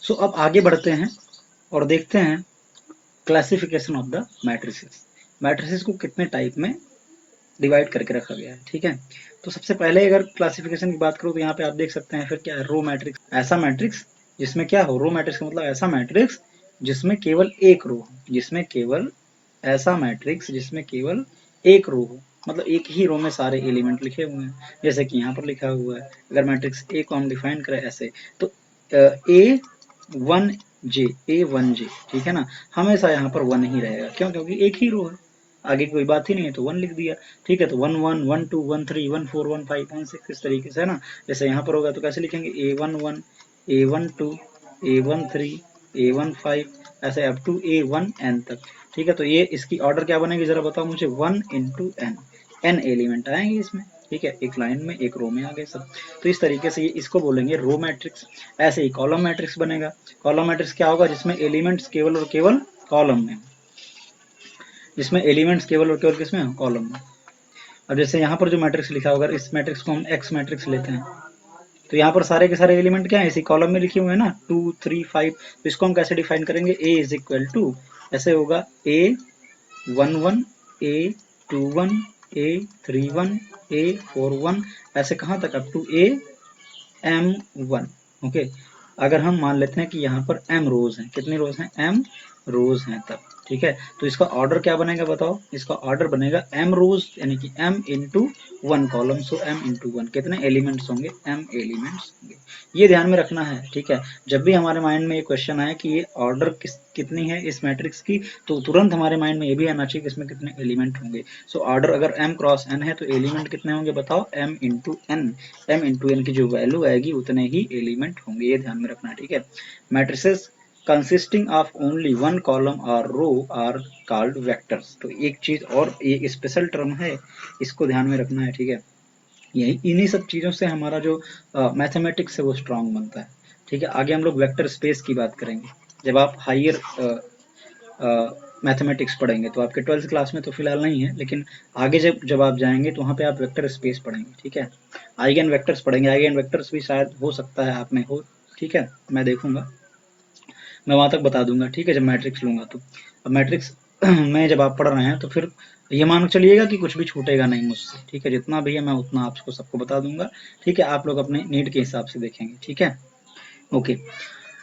सो अब आगे बढ़ते हैं और देखते हैं classification of the matrices. Matrices को कितने टाइप में डिवाइड करके रखा गया है, ठीक है। तो सबसे पहले अगर क्लासिफिकेशन की बात करूँ तो यहाँ पे आप देख सकते हैं फिर क्या है, रो मैट्रिक्स। ऐसा मैट्रिक्स जिसमें क्या हो, रो मैट्रिक्स का मतलब ऐसा मैट्रिक्स जिसमें केवल एक रो हो, जिसमें केवल ऐसा मैट्रिक्स जिसमें केवल एक रो हो, मतलब एक ही रो में सारे एलिमेंट लिखे हुए हैं, जैसे कि यहाँ पर लिखा हुआ है। अगर मैट्रिक्स ए को हम डिफाइन करें ऐसे, तो ए वन जे, ए वन जे, ठीक है ना, हमेशा यहाँ पर वन ही रहेगा। क्यों? क्योंकि एक ही रो है, आगे कोई बात ही नहीं है, तो वन लिख दिया, ठीक है। तो 1 1 1 2 1 3 1 4 1 5 1 6 इस तरीके से, है ना। जैसे यहाँ पर होगा तो कैसे लिखेंगे, A11 A12 A13 A15 ऐसे अप टू A1n तक, ठीक है। तो ये इसकी ऑर्डर क्या बनेगी जरा बताओ मुझे, 1 इंटू एन, एन एलिमेंट आएंगे इसमें, ठीक है, एक लाइन में एक रो में आ गए सब। तो इस तरीके से ये इसको बोलेंगे रो मैट्रिक्स। ऐसे ही कॉलम मैट्रिक्स बनेगा। कॉलम मैट्रिक्स क्या होगा, जिसमें एलिमेंट्स केवल और केवल कॉलम में, जिसमें एलिमेंट्स केवल और केवल किसमें, कॉलम में। अब जैसे यहाँ पर जो मैट्रिक्स लिखा होगा, इस मैट्रिक्स को हम एक्स मैट्रिक्स लेते हैं, तो यहाँ पर सारे के सारे एलिमेंट क्या है, इसी कॉलम में लिखे हुए हैं ना, 2 3 5। तो इसको हम कैसे डिफाइन करेंगे, ए इज इक्वल टू, ऐसे होगा A11 A21 A31 A41 ऐसे कहाँ तक, अप टू AM1, ओके। अगर हम मान लेते हैं कि यहाँ पर m रोज हैं, कितनी रोज हैं, m रोज हैं तब, ठीक है। तो इसका ऑर्डर क्या बनेगा बताओ, इसका ऑर्डर बनेगा m रोज यानी कि m इंटू वन कॉलम, सो m इंटू वन, कितने एलिमेंट्स होंगे, m एलिमेंट्स होंगे। ये ध्यान में रखना है, ठीक है। जब भी हमारे माइंड में ये क्वेश्चन आए कि ये ऑर्डर कितनी है इस मैट्रिक्स की, तो तुरंत हमारे माइंड में ये भी आना चाहिए कि इसमें कितने एलिमेंट होंगे। सो ऑर्डर अगर m क्रॉस n है तो एलिमेंट कितने होंगे बताओ, m into n, m into n की जो वैल्यू आएगी उतने ही एलिमेंट होंगे, ये ध्यान में रखना है, ठीक है। Matrices consisting of only one column और रो आर कॉल्ड वेक्टर्स। तो एक चीज और, ये स्पेशल टर्म है, इसको ध्यान में रखना है, ठीक है। यही इन्हीं सब चीजों से हमारा जो मैथमेटिक्स है वो स्ट्रांग बनता है, ठीक है। आगे हम लोग वेक्टर स्पेस की बात करेंगे जब आप हायर मैथमेटिक्स पढ़ेंगे, तो आपके 12th क्लास में तो फिलहाल नहीं है, लेकिन आगे जब जब आप जाएंगे तो वहाँ पे आप वेक्टर स्पेस पढ़ेंगे, ठीक है। आइगन वेक्टर्स पढ़ेंगे, आइगन वेक्टर्स भी शायद हो सकता है आप में हो, ठीक है, मैं देखूंगा, मैं वहां तक बता दूंगा, ठीक है, जब मैट्रिक्स लूंगा तो। अब मैट्रिक्स में जब आप पढ़ रहे हैं तो फिर ये मान के चलिएगा कि कुछ भी छूटेगा नहीं मुझसे, ठीक है। जितना भी है मैं उतना आपको सबको बता दूंगा, ठीक है। आप लोग अपने नीड के हिसाब से देखेंगे, ठीक है, ओके।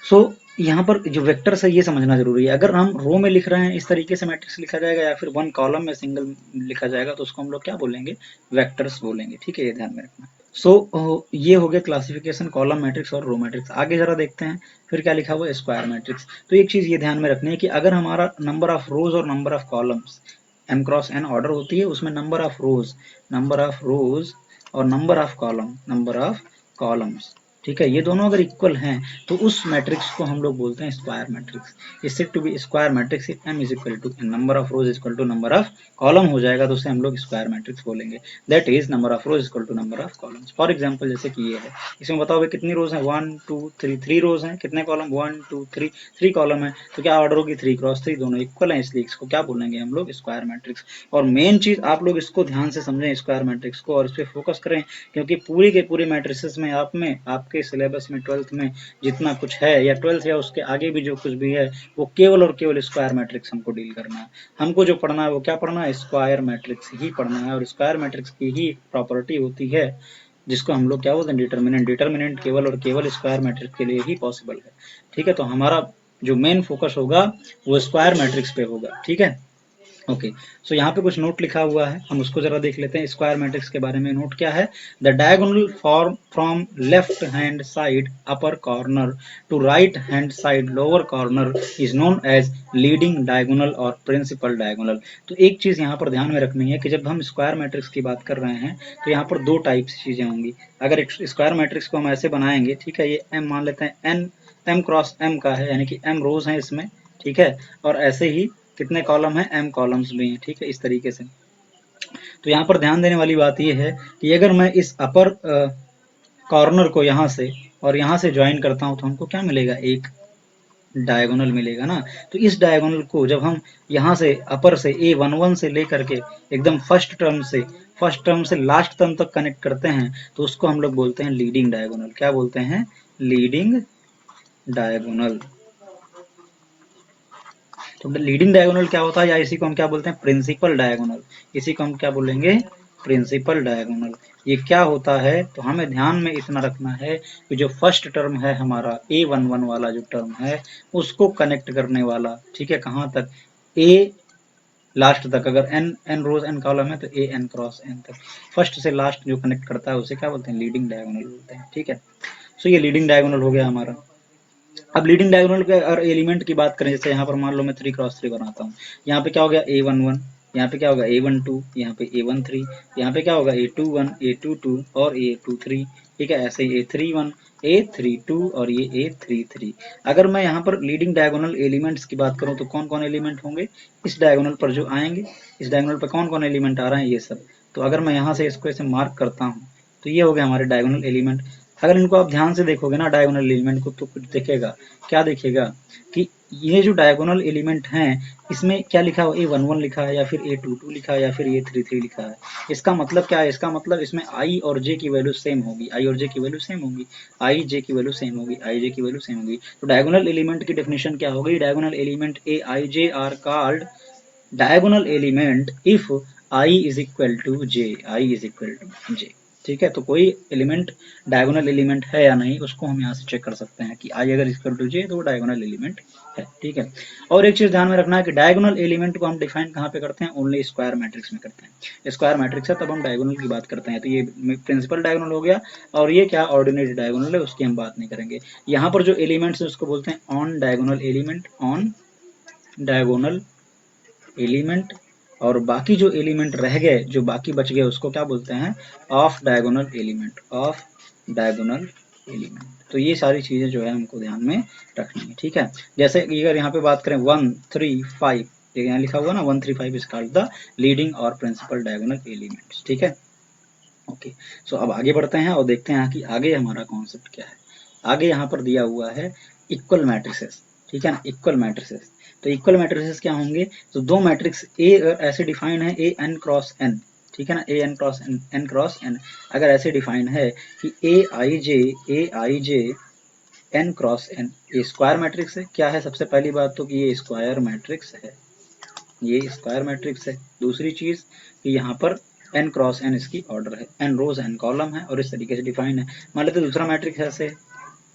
सो यहाँ पर जो वेक्टर्स है ये समझना जरूरी है। अगर हम रो में लिख रहे हैं इस तरीके से मैट्रिक्स लिखा जाएगा, या फिर वन कॉलम में सिंगल लिखा जाएगा, तो उसको हम लोग क्या बोलेंगे, वेक्टर्स बोलेंगे, ठीक है, ये ध्यान में रखना। सो ये हो गया क्लासिफिकेशन कॉलम मैट्रिक्स और रो मैट्रिक्स। आगे जरा देखते हैं फिर क्या लिखा हुआ है, स्क्वायर मैट्रिक्स। तो एक चीज ये ध्यान में रखनी है कि अगर हमारा नंबर ऑफ रोज और number of columns m cross n order होती है, उसमें नंबर ऑफ रोज और नंबर ऑफ कॉलम्स, ठीक है, ये दोनों अगर इक्वल हैं तो उस मैट्रिक्स को हम लोग बोलते हैं square matrix. Is said to be square matrix if m is equal to number of rows equal to number of column हो जाएगा, तो उसे हम लोग स्क्वायर मैट्रिक्स बोलेंगे। That is number of rows equal to number of columns. For example जैसे कि ये है, इसमें बताओ भाई कितनी रोज है, 1 2 3, 3 रोज हैं, कितने कॉलम, 1 2 3, 3 कॉलम है, तो क्या ऑर्डर होगी, 3 क्रॉस 3, दोनों इक्वल है, इसलिए इसको क्या बोलेंगे हम लोग, स्क्वायर मैट्रिक्स। और मेन चीज आप लोग इसको ध्यान से समझें स्क्वायर मैट्रिक्स को, और इस पर फोकस करें, क्योंकि पूरी के पूरे मैट्रिसेस में आपके सिलेबस में 12th में जितना कुछ है, या 12th या उसके आगे भी जो कुछ भी है, वो केवल और केवल स्क्वायर मैट्रिक्स हमको डील करना है। हमको जो पढ़ना है वो क्या पढ़ना है, स्क्वायर मैट्रिक्स ही पढ़ना है। और स्क्वायर मैट्रिक्स की ही प्रॉपर्टी होती है जिसको हम लोग क्या बोलते हैं, डिटर्मिनेंट। डिटर्मिनेंट केवल और केवल स्क्वायर मैट्रिक्स के लिए ही पॉसिबल है, ठीक है। तो हमारा जो मेन फोकस होगा वो स्क्वायर मैट्रिक्स पे होगा, ठीक है, ओके। सो यहाँ पे कुछ नोट लिखा हुआ है, हम उसको जरा देख लेते हैं। स्क्वायर मैट्रिक्स के बारे में नोट क्या है, the diagonal form from left hand side upper corner to right hand side lower corner is known as leading diagonal और प्रिंसिपल डायगोनल। तो एक चीज यहाँ पर ध्यान में रखनी है कि जब हम स्क्वायर मैट्रिक्स की बात कर रहे हैं तो यहाँ पर दो टाइप की चीजें होंगी। अगर एक स्क्वायर मैट्रिक्स को हम ऐसे बनाएंगे, ठीक है, ये m मान लेते हैं, n m क्रॉस m का है, यानी कि m रोज है इसमें, ठीक है, और ऐसे ही कितने कॉलम है, m कॉलम्स भी हैं, ठीक है, इस तरीके से। तो यहाँ पर ध्यान देने वाली बात यह है कि अगर मैं इस अपर कॉर्नर को यहाँ से और यहाँ से ज्वाइन करता हूँ तो हमको क्या मिलेगा, एक डायगोनल मिलेगा ना। तो इस डायगोनल को जब हम यहाँ से अपर से A11 से लेकर के एकदम फर्स्ट टर्म से लास्ट टर्म तक कनेक्ट करते हैं, तो उसको हम लोग बोलते हैं लीडिंग डायगोनल। क्या बोलते हैं, लीडिंग डायगोनल। तो लीडिंग डायगोनल क्या होता है, या इसी को हम क्या बोलते हैं, प्रिंसिपल डायगोनल। इसी को हम क्या बोलेंगे, प्रिंसिपल डायगोनल। ये क्या होता है, तो हमें ध्यान में इतना रखना है कि जो फर्स्ट टर्म है हमारा A11 वाला जो टर्म है उसको कनेक्ट करने वाला, ठीक है, कहाँ तक, ए लास्ट तक। अगर एन एन रोज एन कॉलम है तो ए एन क्रॉस एन तक, फर्स्ट से लास्ट जो कनेक्ट करता है उसे क्या बोलते हैं, लीडिंग डायगोनल बोलते हैं, ठीक है। सो ये लीडिंग डायगोनल हो गया हमारा। अब लीडिंग डायगोनल के अगर एलिमेंट की बात करें, जैसे यहाँ पर मान लो मैं 3 क्रॉस 3 बनाता हूँ, यहाँ पे क्या हो गया A11, यहाँ पे क्या होगा A12, यहाँ पे A13, यहाँ पे क्या होगा A21, A22 और A23, ठीक है। ऐसे A31, A32 और ये A33। अगर मैं यहाँ पर लीडिंग डायगोनल एलिमेंट्स की बात करूँ तो कौन कौन एलिमेंट होंगे इस डायगोनल पर जो आएंगे, इस डायगोनल पर कौन कौन एलिमेंट आ रहे हैं, ये सब। तो अगर मैं यहाँ से इसको ऐसे मार्क करता हूँ तो ये हो गया हमारे डायगोनल एलिमेंट। अगर इनको आप ध्यान से देखोगे ना डायगोनल एलिमेंट को, तो कुछ दिखेगा, क्या दिखेगा कि ये जो डायगोनल एलिमेंट हैं इसमें क्या लिखा हुआ, A11 लिखा है या फिर A22 लिखा है या फिर A33 लिखा है। इसका मतलब क्या है, इसका मतलब इसमें आई और जे की वैल्यू सेम होगी, आई और जे की वैल्यू सेम होगी, आई जे की वैल्यू सेम होगी, आई जे की वैल्यू सेम होगी। तो डायगोनल एलिमेंट की डेफिनेशन क्या होगी, diagonal element a i j are called diagonal element if i is equal to j, i is equal to j, ठीक है। तो कोई एलिमेंट डायगोनल एलिमेंट है या नहीं उसको हम यहाँ से चेक कर सकते हैं कि आई अगर इक्वल टू जे तो वो डायगोनल एलिमेंट है, ठीक है। और एक चीज ध्यान में रखना है कि डायगोनल एलिमेंट को हम डिफाइन कहाँ पे करते हैं, ओनली स्क्वायर मैट्रिक्स में करते हैं। स्क्वायर मैट्रिक्स है तब हम डायगोनल की बात करते हैं। तो ये प्रिंसिपल डायगोनल हो गया, और ये क्या ऑर्डिनरी डायगोनल है उसकी हम बात नहीं करेंगे। यहाँ पर जो एलिमेंट्स है उसको बोलते हैं on diagonal element, on diagonal element. और बाकी जो एलिमेंट रह गए, जो बाकी बच गए उसको क्या बोलते हैं, of diagonal element, of diagonal element. तो ये सारी चीजें जो है हमको ध्यान में रखनी है, ठीक है। जैसे अगर यहाँ पे बात करें 1 3 5, यहाँ लिखा हुआ ना 1 3 5 इज कॉल्ड द लीडिंग और प्रिंसिपल डायगोनल एलिमेंट्स, ठीक है। ओके, सो अब आगे बढ़ते हैं और देखते हैं कि आगे हमारा कॉन्सेप्ट क्या है। आगे यहाँ पर दिया हुआ है इक्वल मैट्रिसेस, ठीक है ना, इक्वल मैट्रिसेस। तो इक्वल मैट्रिसेस क्या होंगे, तो दो मैट्रिक्स ए ऐसे डिफाइन है ए एन क्रॉस एन, ठीक है ना, a n cross n, n cross n. अगर ऐसे डिफाइन है कि a i j n cross n, ये स्क्वायर मैट्रिक्स है, क्या है सबसे पहली बात तो कि ये स्क्वायर मैट्रिक्स है, ये स्क्वायर मैट्रिक्स है। दूसरी चीज कि यहाँ पर एन क्रॉस एन इसकी ऑर्डर है, एन रोज एन कॉलम है और इस तरीके से डिफाइन है। मान लेते दूसरा मैट्रिक्स ऐसे है,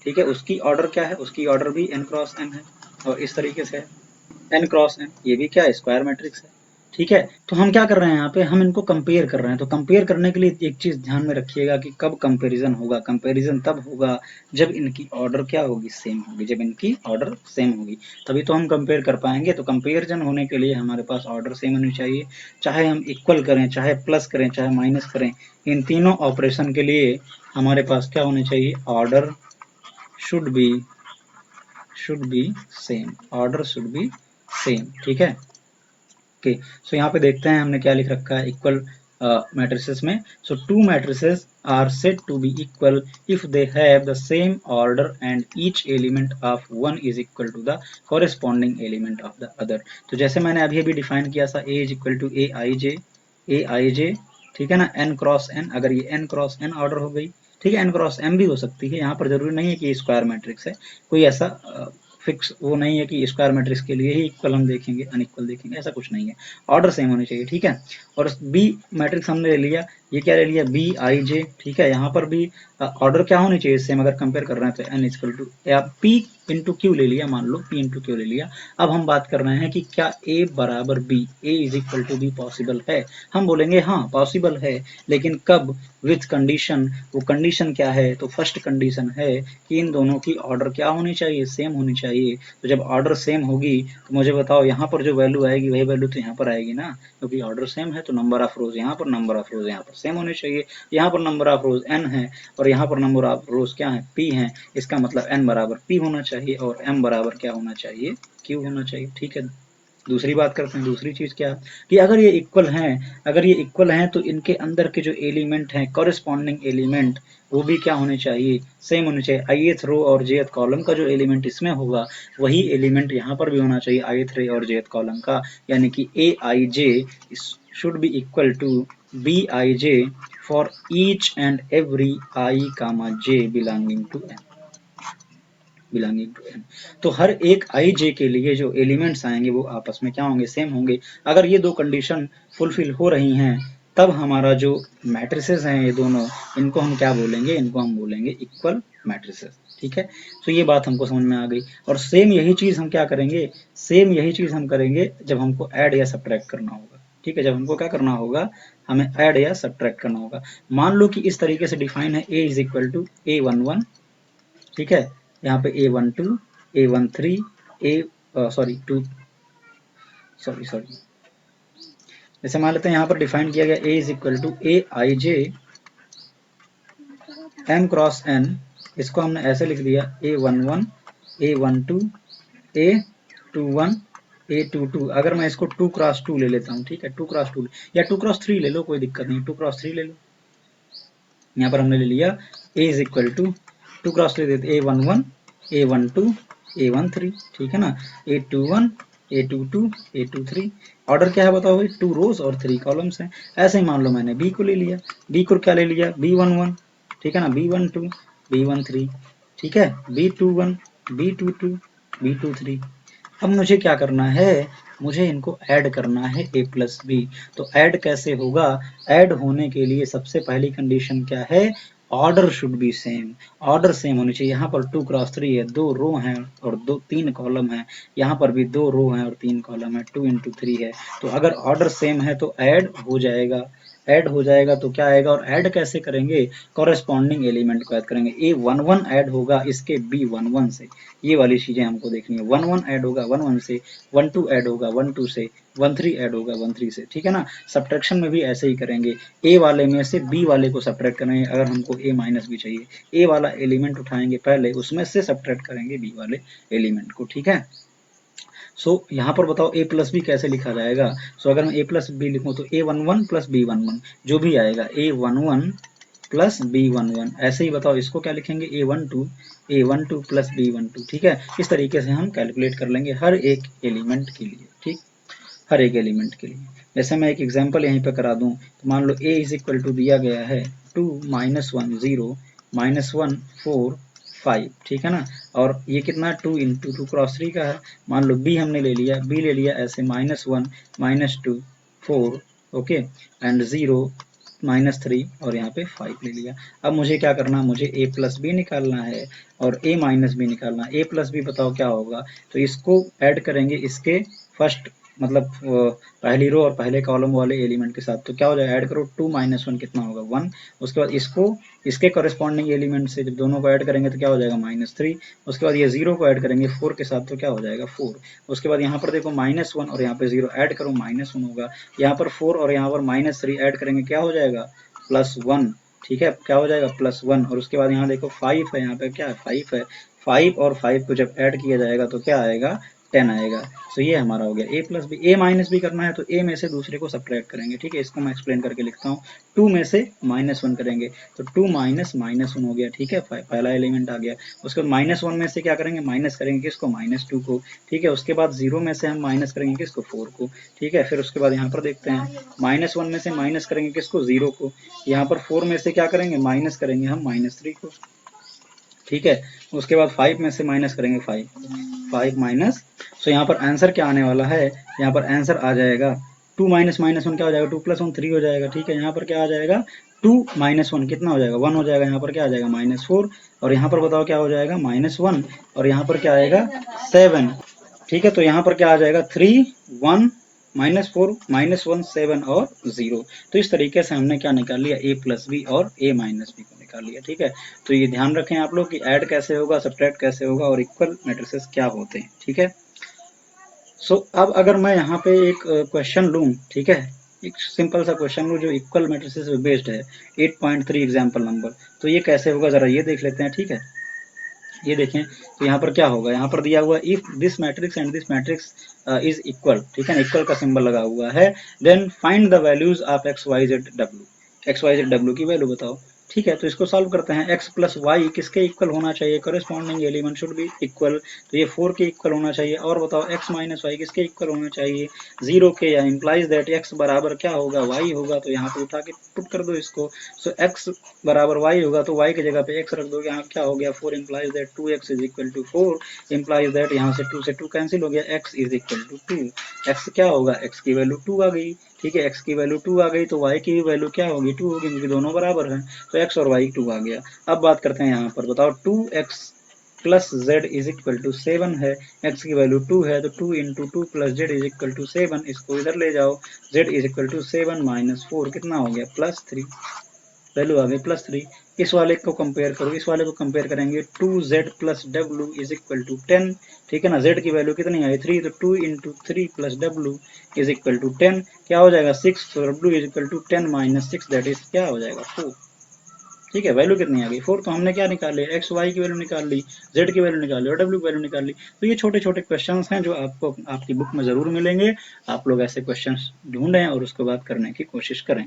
ठीक है, उसकी ऑर्डर क्या है, उसकी ऑर्डर भी एन क्रॉस एन है और इस तरीके से है एन क्रॉस एन, ये भी क्या है, स्क्वायर मैट्रिक्स है, ठीक है। तो हम क्या कर रहे हैं यहाँ पे, हम इनको कंपेयर कर रहे हैं। तो कंपेयर करने के लिए एक चीज ध्यान में रखिएगा कि कब कंपैरिजन होगा, कंपैरिजन तब होगा जब इनकी ऑर्डर क्या होगी, सेम होगी, जब इनकी ऑर्डर सेम होगी तभी तो हम कंपेयर कर पाएंगे। तो कंपेरिजन होने के लिए हमारे पास ऑर्डर सेम होनी चाहिए, चाहे हम इक्वल करें, चाहे प्लस करें, चाहे माइनस करें, इन तीनों ऑपरेशन के लिए हमारे पास क्या होने चाहिए, order should be same, order should be same, ठीक है। ओके, सो यहाँ पे देखते हैं हमने क्या लिख रखा है इक्वल मैट्रिसेस में। So two matrices are said to be equal if they have the same order and each element of one is equal to the corresponding element of the other. तो जैसे मैंने अभी अभी डिफाइन किया था a is equal to a i j, ठीक है ना, एन क्रॉस एन, अगर ये एन क्रॉस एन ऑर्डर हो गई, ठीक है, एन क्रॉस एम भी हो सकती है, यहाँ पर जरूरी नहीं है कि स्क्वायर मैट्रिक्स है, कोई ऐसा फिक्स वो नहीं है कि स्क्वायर मैट्रिक्स के लिए ही इक्वल हम देखेंगे, अनइक्वल देखेंगे, ऐसा कुछ नहीं है, ऑर्डर सेम होनी चाहिए, ठीक है। और बी मैट्रिक्स हमने ले लिया, ये क्या ले लिया, बी आई जे, ठीक है, यहाँ पर भी ऑर्डर क्या होनी चाहिए सेम, अगर कंपेयर कर रहे हैं तो एन इक्वल टू या पी इंटू क्यू ले लिया, मान लो पी इंटू क्यू ले लिया। अब हम बात कर रहे हैं कि क्या ए बराबर B, A is equal to B possible है, हम बोलेंगे हाँ पॉसिबल है, लेकिन कब, विथ कंडीशन। वो कंडीशन क्या है, तो फर्स्ट कंडीशन है कि इन दोनों की ऑर्डर क्या होनी चाहिए, सेम होनी चाहिए। तो जब ऑर्डर सेम होगी तो मुझे बताओ यहाँ पर जो वैल्यू आएगी वही वैल्यू तो यहाँ पर आएगी ना, क्योंकि ऑर्डर सेम है। तो नंबर ऑफ रोज यहाँ पर, नंबर ऑफ रोज यहाँ पर सेम होने चाहिए। यहाँ पर नंबर ऑफ रोज n है और यहाँ पर नंबर ऑफ रोज क्या है, p है, इसका मतलब n बराबर p होना चाहिए और m बराबर क्या होना चाहिए, q होना चाहिए, ठीक है। दूसरी बात करते हैं, दूसरी चीज क्या है कि अगर ये इक्वल हैं, अगर ये इक्वल हैं तो इनके अंदर के जो एलिमेंट हैं, कॉरेस्पॉन्डिंग एलिमेंट, वो भी क्या होने चाहिए, सेम होने चाहिए। ith रो और jth कॉलम का जो एलिमेंट इसमें होगा वही एलिमेंट यहाँ पर भी होना चाहिए ith रे और jth कॉलम का, यानी कि a i j should be equal to b i j for each and every i, j belonging to n, belonging to n। तो हर एक आई जे के लिए जो एलिमेंट्स आएंगे वो आपस में क्या होंगे, सेम होंगे। अगर ये दो कंडीशन फुलफिल हो रही हैं तब हमारा जो मैट्रिसेस हैं ये दोनों, इनको हम क्या बोलेंगे, इनको हम बोलेंगे इक्वल मैट्रिसेस। ठीक है, तो ये बात हमको समझ में आ गई। और सेम यही चीज हम क्या करेंगे, सेम यही चीज हम करेंगे जब हमको ऐड या सब्ट्रैक्ट करना होगा। ठीक है, जब हमको क्या करना होगा, हमें ऐड या सब्ट्रैक्ट करना होगा। मान लो कि इस तरीके से डिफाइन है a is equal to a11, ठीक है, यहाँ पे a12 a13 a sorry two sorry sorry जैसे मान लेते हैं यहाँ पर डिफाइन किया गया a is equal to a i j m cross n, इसको हमने ऐसे लिख दिया a11 a12 a21 a22। अगर मैं इसको 2 क्रॉस 2 ले लेता हूँ, ठीक है, 2 क्रॉस 2 या 2 क्रॉस 3 ले लो, कोई दिक्कत नहीं, 2 क्रॉस 3 ले लो। यहाँ पर हमने ले लिया a is equal to 2 cross ले देते a11 a12 a13, ठीक है ना, a21 a22 a23। ऑर्डर क्या है बताओ भाई, 2 रोज और 3 कॉलम्स हैं। ऐसे ही मान लो मैंने b को ले लिया, b को क्या ले लिया b11, ठीक है ना, b12 b13, ठीक है, b21 b22 b23। अब मुझे क्या करना है, मुझे इनको ऐड करना है a प्लस बी। तो ऐड कैसे होगा, ऐड होने के लिए सबसे पहली कंडीशन क्या है, order should be same. Order same होनी चाहिए। यहाँ पर 2 क्रॉस 3 है, 2 रो हैं और 3 कॉलम है, यहाँ पर भी 2 रो हैं और 3 कॉलम है, 2 इंटू 3 है। तो अगर ऑर्डर सेम है तो ऐड हो जाएगा, ऐड हो जाएगा तो क्या आएगा, और ऐड कैसे करेंगे, कॉरेस्पॉन्डिंग एलिमेंट को ऐड करेंगे। a11 ऐड होगा इसके b11 से, ये वाली चीजें हमको देखनी है। 11 ऐड होगा 11 से, 12 ऐड होगा 12 से, 13 ऐड होगा 13 से, ठीक है ना। सब्ट्रैक्शन में भी ऐसे ही करेंगे, ए वाले में से बी वाले को सब्ट्रैक्ट करेंगे अगर हमको ए माइनस बी चाहिए, ए वाला एलिमेंट उठाएंगे पहले, उसमें से सब्ट्रैक्ट करेंगे बी वाले एलिमेंट को, ठीक है। सो यहाँ पर बताओ a प्लस बी कैसे लिखा जाएगा। सो अगर मैं a प्लस बी लिखूँ तो a11 प्लस b11 जो भी आएगा, a11 प्लस b11, ऐसे ही बताओ इसको क्या लिखेंगे, a12 प्लस b12, ठीक है। इस तरीके से हम कैलकुलेट कर लेंगे हर एक एलिमेंट के लिए, ठीक, हर एक एलिमेंट के लिए। जैसे मैं एक एग्जांपल यहीं पे करा दूं, तो मान लो a इज इक्वल टू दिया गया है 2 -1 0 -1 4 5, ठीक है ना। और ये कितना 2 इंटू 2 क्रॉस 3 का है। मान लो b हमने ले लिया, b ले लिया ऐसे -1 -2 4, ओके, एंड 0 -3 और यहाँ पे 5 ले लिया। अब मुझे क्या करना, मुझे a प्लस बी निकालना है और a माइनस बी निकालना है। a प्लस बी बताओ क्या होगा, तो इसको ऐड करेंगे इसके फर्स्ट मतलब पहली रो और पहले कॉलम वाले एलिमेंट के साथ, तो क्या हो जाएगा, ऐड करो 2 -1 कितना होगा 1। उसके बाद इसको इसके कॉरेस्पॉन्डिंग एलिमेंट से जब दोनों को ऐड करेंगे तो क्या हो जाएगा -3। उसके बाद ये 0 को ऐड करेंगे 4 के साथ तो क्या हो जाएगा 4। उसके बाद यहाँ पर देखो -1 और यहाँ पे 0 ऐड करो -1 होगा। यहाँ पर 4 और यहाँ पर -3 ऐड करेंगे क्या हो जाएगा +1, ठीक है, क्या हो जाएगा +1। और उसके बाद यहाँ देखो 5 है, यहाँ पे क्या है 5 है, 5 और 5 को जब ऐड किया जाएगा तो क्या आएगा 10 आएगा। तो ये हमारा हो गया a plus B. a minus B करना है तो a में से दूसरे को सब्ट्रैक्ट करेंगे, ठीक है, इसको मैं एक्सप्लेन करके लिखता हूँ। 2 में से -1 करेंगे तो 2 माइनस -1 हो गया, ठीक है, पहला एलिमेंट आ गया। उसके बाद -1 में से क्या करेंगे, माइनस करेंगे किसको, -2 को, ठीक है। उसके बाद 0 में से हम माइनस करेंगे किसको, 4 को, ठीक है। फिर उसके बाद यहाँ पर देखते हैं -1 में से माइनस करेंगे किसको, 0 को। यहाँ पर 4 में से क्या करेंगे, माइनस करेंगे हम -3 को, ठीक है। उसके बाद 5 में से माइनस करेंगे 5 माइनस। सो यहाँ पर आंसर क्या आने वाला है, यहाँ पर आंसर आ जाएगा 2 माइनस -1 क्या हो जाएगा, 2 + 1 3 हो जाएगा, ठीक है। यहाँ पर क्या आ जाएगा 2 -1 कितना हो जाएगा 1 हो जाएगा। यहाँ पर क्या आ जाएगा -4 और यहाँ पर बताओ क्या हो जाएगा -1 और यहाँ पर क्या आएगा 7, ठीक है। तो यहाँ पर क्या आ जाएगा 3 1 -4 -1 7 और 0। तो इस तरीके से हमने क्या निकाल लिया, a प्लस बी और a माइनस बी को निकाल लिया, ठीक है। तो ये ध्यान रखें आप लोग कि ऐड कैसे होगा, सब्ट्रैक्ट कैसे होगा और इक्वल मैट्रिसेस क्या होते हैं, ठीक है। सो अब अगर मैं यहाँ पे एक क्वेश्चन लूँ, ठीक है, एक सिंपल सा क्वेश्चन लूँ जो इक्वल मैट्रिसेस पे बेस्ड है, 8.3 एग्जाम्पल नंबर, तो ये कैसे होगा जरा ये देख लेते हैं, ठीक है। ये देखें तो यहाँ पर क्या होगा, यहाँ पर दिया हुआ if this matrix and this matrix is equal, ठीक है ना, इक्वल का सिंबल लगा हुआ है। Then find the values of x y z डब्ल्यू, एक्स वाई जेड डब्ल्यू की वैल्यू बताओ। ठीक है, तो इसको सॉल्व करते हैं। x प्लस वाई किसके इक्वल होना चाहिए, corresponding element should be equal, तो ये 4 के इक्वल होना चाहिए। और बताओ x माइनस वाई किसके इक्वल होना चाहिए, 0 के, या इम्प्लाइज दैट x बराबर क्या होगा, y होगा, तो यहाँ पे उठा के पुट कर दो इसको। सो x बराबर y होगा तो y की जगह पे x रख दो, यहाँ क्या हो गया 4 implies that 2x is equal to 4, implies that यहाँ से 2 कैंसिल हो गया, x is equal to 2, x क्या होगा, x की वैल्यू 2 आ गई। ठीक है, x की वैल्यू 2 आ गई तो y की भी वैल्यू क्या होगी 2 होगी, क्योंकि दोनों बराबर हैं, तो x और y 2 आ गया। अब बात करते हैं यहाँ पर, बताओ 2x plus z is equal to 7 है, x की वैल्यू 2 है, तो 2 into 2 plus z is equal to 7, इसको इधर ले जाओ, z is equal to 7 minus 4 कितना हो गया +3, वैल्यू आ गई +3। इस वाले को कंपेयर करो, इस वाले को कंपेयर करेंगे 2z प्लस डब्ल्यू इज इक्वल टू 10, ठीक है ना, z की वैल्यू कितनी आई 3, तो 2 इंटू 3 प्लस डब्ल्यू इज इक्वल टू 10, क्या हो जाएगा 6, तो डब्ल्यू is equal to 10 minus 6 that is क्या हो जाएगा 4। ठीक है, वैल्यू कितनी आ गई 4, तो हमने क्या निकाल लिया, एक्स वाई की वैल्यू निकाल ली, जेड की वैल्यू निकाल ली और डब्ल्यू की वैल्यू निकाल ली। तो ये छोटे छोटे क्वेश्चन हैं जो आपको आपकी बुक में जरूर मिलेंगे, आप लोग ऐसे क्वेश्चन ढूंढें और उसको बात करने की कोशिश करें।